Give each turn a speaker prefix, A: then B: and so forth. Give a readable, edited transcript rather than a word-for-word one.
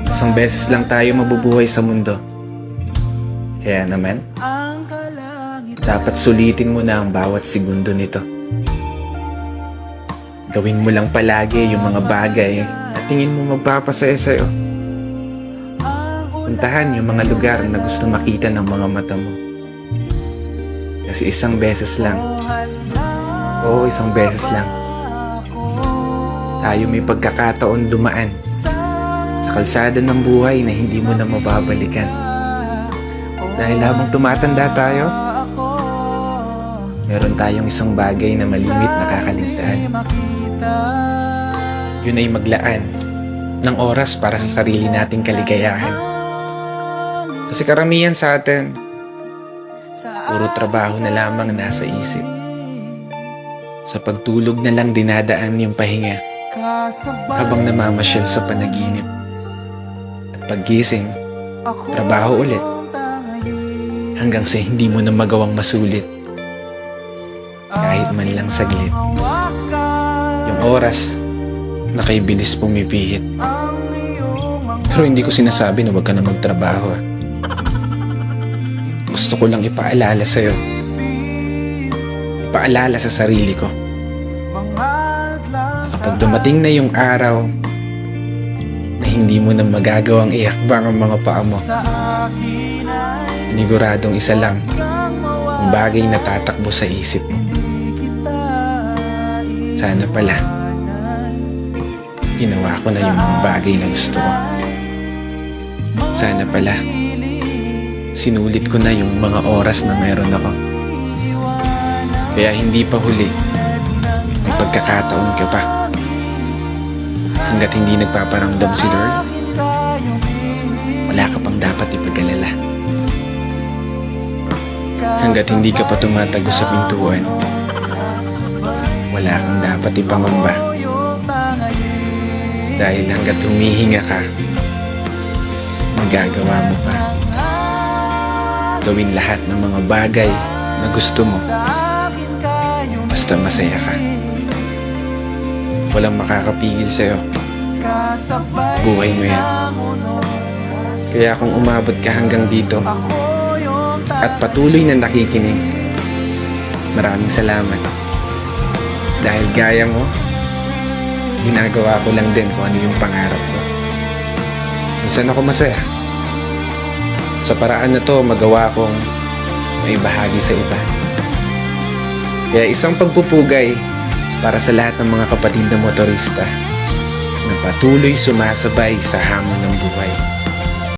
A: Isang beses lang tayo mabubuhay sa mundo. Kaya naman, dapat sulitin mo na ang bawat segundo nito. Gawin mo lang palagi yung mga bagay na tingin mo magpapasaya sa'yo. Puntahan yung mga lugar na gusto makita ng mga mata mo. Kasi isang beses lang, oo, isang beses lang, tayo may pagkakataon dumaan sa kalsada ng buhay na hindi mo na mababalikan. Dahil habang tumatanda tayo, meron tayong isang bagay na malimit na kakaligtaan. Yun ay maglaan ng oras para sa sarili nating kaligayahan. Kasi karamihan sa atin, puro trabaho na lamang nasa isip. Sa pagtulog na lang dinadaan yung pahinga habang namamasyal sa panaginip. At paggising, trabaho ulit hanggang sa hindi mo na magawang masulit kahit man lang saglit. Yung oras na kay bilis pumipihit. Pero hindi ko sinasabi na huwag ka na magtrabaho. Gusto ko lang ipaalala sa'yo, ipaalala sa sarili ko, kapag dumating na yung araw na hindi mo na magagawang iakbang ang mga paa mo, siniguradong isa lang ang bagay na tatakbo sa isip mo. Sana pala ginawa ko na yung mga bagay na gusto ko. Sana pala sinulit ko na yung mga oras na meron ako. Kaya hindi pa huli, may pagkakataon ka pa. Hanggat hindi nagpaparamdam si Lord, wala ka pang dapat ipag-alala. Hanggat hindi ka pa tumatago sa pintuan, wala kang dapat ipangamba. Dahil hanggat humihinga ka, magagawa mo pa. Gawin lahat ng mga bagay na gusto mo, basta masaya ka. Walang makakapigil sa'yo. Buhay mo yan. Kaya kung umabot ka hanggang dito at patuloy na nakikinig, maraming salamat. Dahil gaya mo, ginagawa ko lang din kung ano yung pangarap ko. Minsan ako masaya. Sa paraan na to, magawa kong may bahagi sa iba. Kaya isang pagpupugay para sa lahat ng mga kapatid na motorista na patuloy sumasabay sa hamon ng buhay.